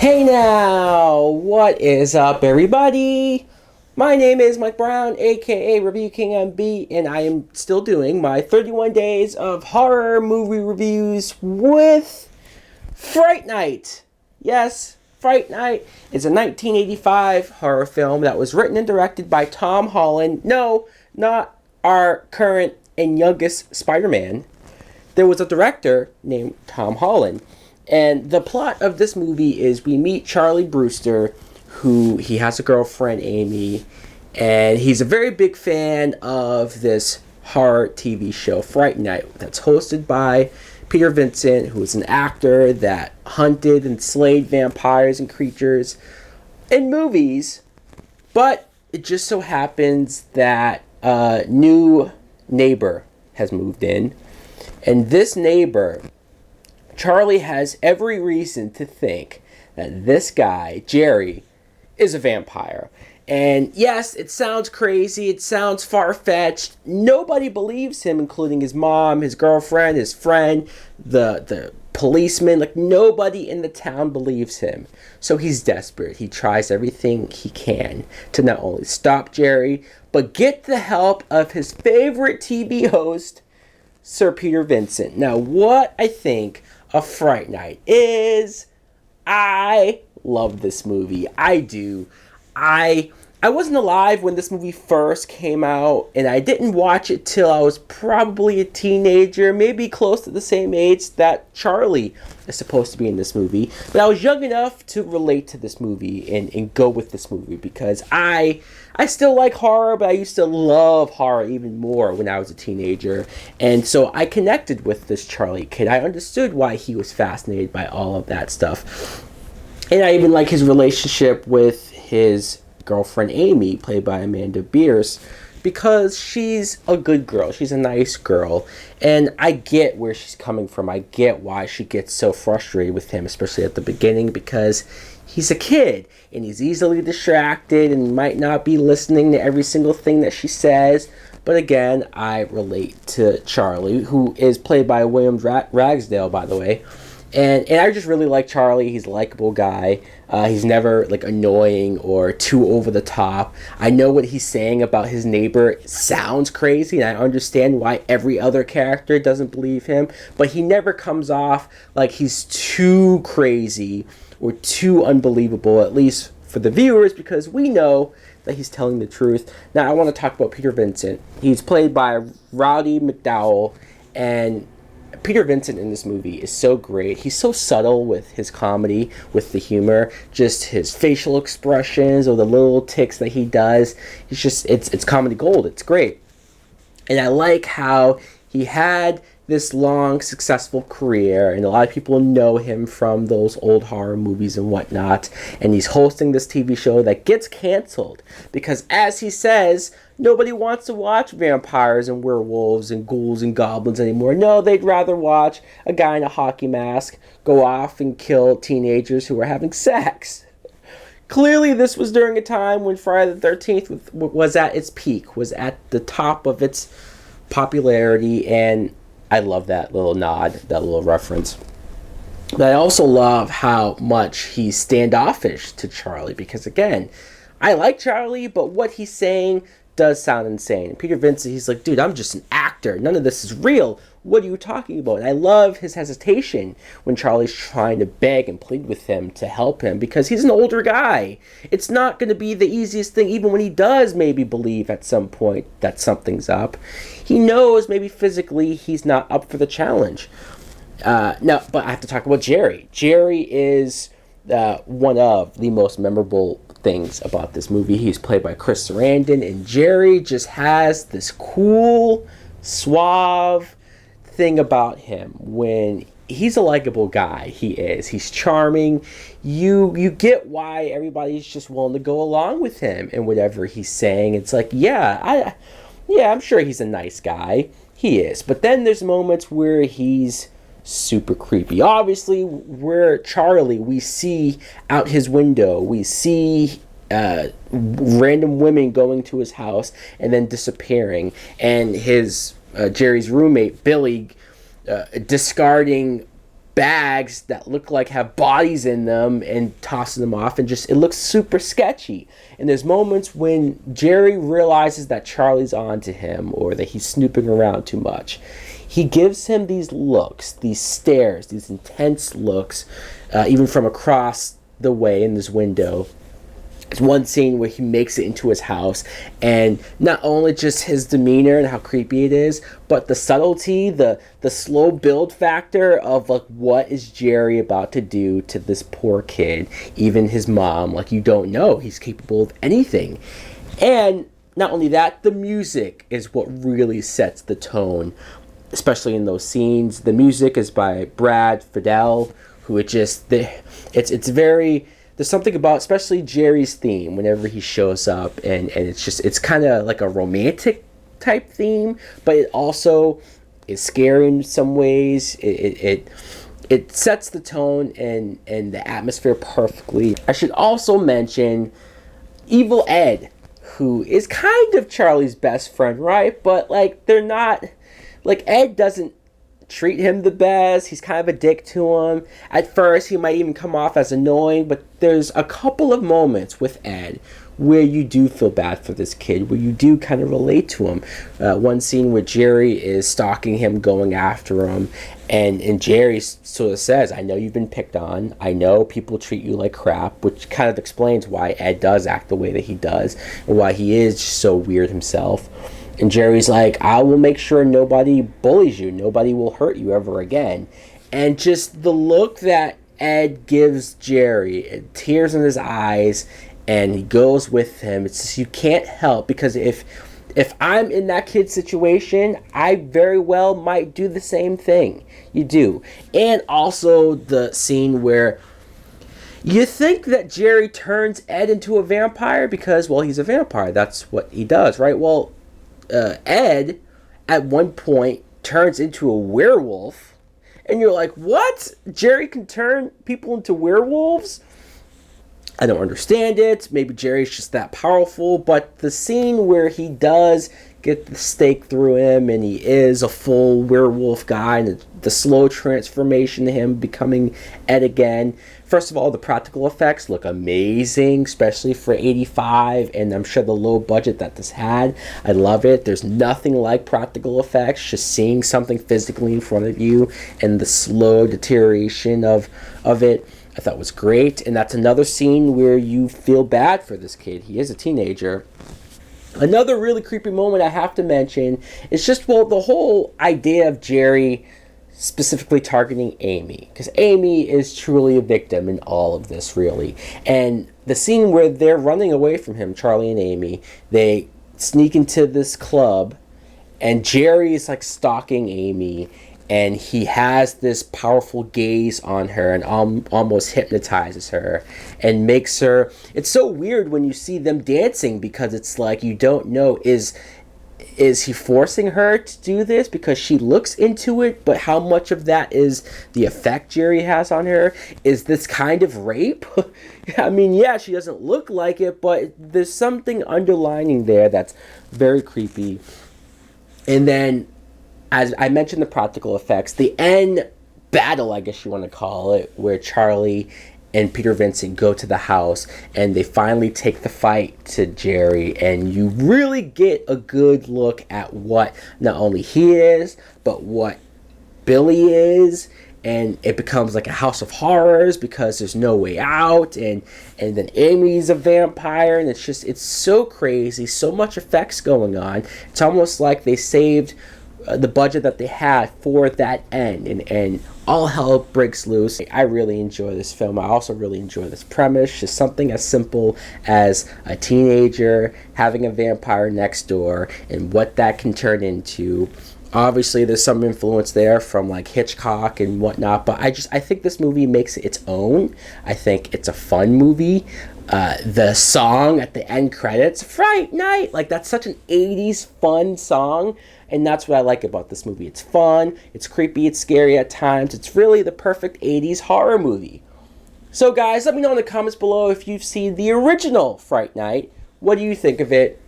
Hey now, what is up everybody? My name is Mike Brown, aka ReviewKingMB, and I am still doing my 31 days of horror movie reviews with Fright Night. Yes, Fright Night is a 1985 horror film that was written and directed by Tom Holland. No, not our current and youngest Spider-Man. There was a director named Tom Holland. And the plot of this movie is we meet Charlie Brewster, who he has a girlfriend, Amy, and he's a very big fan of this horror TV show, Fright Night, that's hosted by Peter Vincent, who is an actor that hunted and slayed vampires and creatures in movies. But it just so happens that a new neighbor has moved in, and this neighbor, Charlie, has every reason to think that this guy, Jerry, is a vampire. And yes, it sounds crazy, it sounds far-fetched. Nobody believes him, including his mom, his girlfriend, his friend, the policeman. Like, nobody in the town believes him. So he's desperate. He tries everything he can to not only stop Jerry, but get the help of his favorite TV host, Sir Peter Vincent. Now, what I think of Fright Night is, I love this movie. I do. I wasn't alive when this movie first came out, and I didn't watch it till I was probably a teenager, maybe close to the same age that Charlie is supposed to be in this movie. But I was young enough to relate to this movie and go with this movie, because I still like horror, but I used to love horror even more when I was a teenager. And so I connected with this Charlie kid. I understood why he was fascinated by all of that stuff. And I even like his relationship with his girlfriend Amy, played by Amanda Beers, because she's a good girl. She's a nice girl. And I get where she's coming from. I get why she gets so frustrated with him, especially at the beginning, because he's a kid and he's easily distracted and might not be listening to every single thing that she says. But again, I relate to Charlie, who is played by William Ragsdale, by the way. And I just really like Charlie. He's a likable guy. He's never like annoying or too over the top. I know what he's saying about his neighbor sounds crazy, and I understand why every other character doesn't believe him. But he never comes off like he's too crazy or too unbelievable, at least for the viewers, because we know that he's telling the truth. Now, I want to talk about Peter Vincent. He's played by Roddy McDowall, and Peter Vincent in this movie is so great. He's so subtle with his comedy, with the humor, just his facial expressions or the little tics that he does. It's comedy gold. It's great. And I like how he had this long, successful career, and a lot of people know him from those old horror movies and whatnot, and he's hosting this TV show that gets canceled because, as he says, nobody wants to watch vampires and werewolves and ghouls and goblins anymore. No, they'd rather watch a guy in a hockey mask go off and kill teenagers who are having sex. Clearly, this was during a time when Friday the 13th was at its peak, was at the top of its popularity, and I love that little nod, that little reference. But I also love how much he's standoffish to Charlie, because again, I like Charlie, but what he's saying does sound insane. And Peter Vincent, he's like, dude, I'm just an actor. None of this is real. What are you talking about? And I love his hesitation when Charlie's trying to beg and plead with him to help him, because he's an older guy. It's not going to be the easiest thing, even when he does maybe believe at some point that something's up. He knows maybe physically he's not up for the challenge. No, but I have to talk about Jerry. Jerry is one of the most memorable things about this movie. He's played by Chris Sarandon, and Jerry just has this cool, suave thing about him. When he's a likable guy, he's charming. You get why everybody's just willing to go along with him and whatever he's saying. It's like, I'm sure he's a nice guy. He is. But then there's moments where he's super creepy. Obviously, we're Charlie. We see out his window. We see random women going to his house and then disappearing. And his Jerry's roommate, Billy, discarding bags that look like have bodies in them and tossing them off, and just it looks super sketchy. And there's moments when Jerry realizes that Charlie's on to him or that he's snooping around too much. He gives him these looks, these stares, these intense looks, even from across the way in this window. There's one scene where he makes it into his house, and not only just his demeanor and how creepy it is, but the subtlety, the slow build factor of like what is Jerry about to do to this poor kid, even his mom. Like, you don't know, he's capable of anything. And not only that, the music is what really sets the tone, especially in those scenes. The music is by Brad Fiedel, who it's very. There's something about, especially Jerry's theme, whenever he shows up, and it's kind of like a romantic type theme, but it also is scary in some ways. It sets the tone and the atmosphere perfectly. I should also mention Evil Ed, who is kind of Charlie's best friend, right? But like, they're not, like, Ed doesn't treat him the best. He's kind of a dick to him. At first, he might even come off as annoying, but there's a couple of moments with Ed where you do feel bad for this kid, where you do kind of relate to him. One scene where Jerry is stalking him, going after him, and Jerry sort of says, "I know you've been picked on. I know people treat you like crap," which kind of explains why Ed does act the way that he does, and why he is just so weird himself. And Jerry's like, "I will make sure nobody bullies you. Nobody will hurt you ever again." And just the look that Ed gives Jerry, tears in his eyes, and he goes with him. It's just, you can't help, because if I'm in that kid's situation, I very well might do the same thing. You do. And also the scene where you think that Jerry turns Ed into a vampire because, well, he's a vampire. That's what he does, right? Well, Ed at one point turns into a werewolf, and you're like, what? Jerry can turn people into werewolves? I don't understand it. Maybe Jerry's just that powerful, but the scene where he does get the stake through him and he is a full werewolf guy, and the slow transformation to him becoming Ed again. First of all, the practical effects look amazing, especially for 85, and I'm sure the low budget that this had. I love it. There's nothing like practical effects, just seeing something physically in front of you and the slow deterioration of it, I thought was great. And that's another scene where you feel bad for this kid. He is a teenager. Another really creepy moment I have to mention is just, well, the whole idea of Jerry specifically targeting Amy, because Amy is truly a victim in all of this, really. And the scene where they're running away from him, Charlie and Amy, they sneak into this club, and Jerry is like stalking Amy, and he has this powerful gaze on her and almost hypnotizes her and makes her... It's so weird when you see them dancing, because it's like you don't know, is he forcing her to do this because she looks into it, but how much of that is the effect Jerry has on her? Is this kind of rape? I mean, yeah, she doesn't look like it, but there's something underlining there that's very creepy. And then, as I mentioned, the practical effects, the end battle, I guess you want to call it, where Charlie and Peter Vincent go to the house and they finally take the fight to Jerry, and you really get a good look at what not only he is, but what Billy is. And it becomes like a house of horrors because there's no way out, and then Amy's a vampire, and it's so crazy, so much effects going on. It's almost like they saved the budget that they had for that end, and all hell breaks loose. I really enjoy this film. I also really enjoy this premise, just something as simple as a teenager having a vampire next door and what that can turn into. Obviously, there's some influence there from like Hitchcock and whatnot, but I think this movie makes it its own. I think it's a fun movie. The song at the end credits, Fright Night, like that's such an 80s fun song, and that's what I like about this movie. It's fun, it's creepy, it's scary at times. It's really the perfect 80s horror movie. So guys, let me know in the comments below if you've seen the original Fright Night. What do you think of it?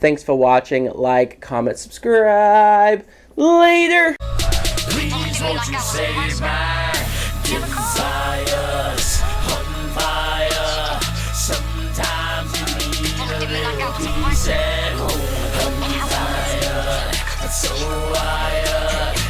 Thanks for watching. Like, comment, subscribe. Later! Please won't you save my Fire's on fire. Sometimes you need a little peace at home. I'm tired, so wired.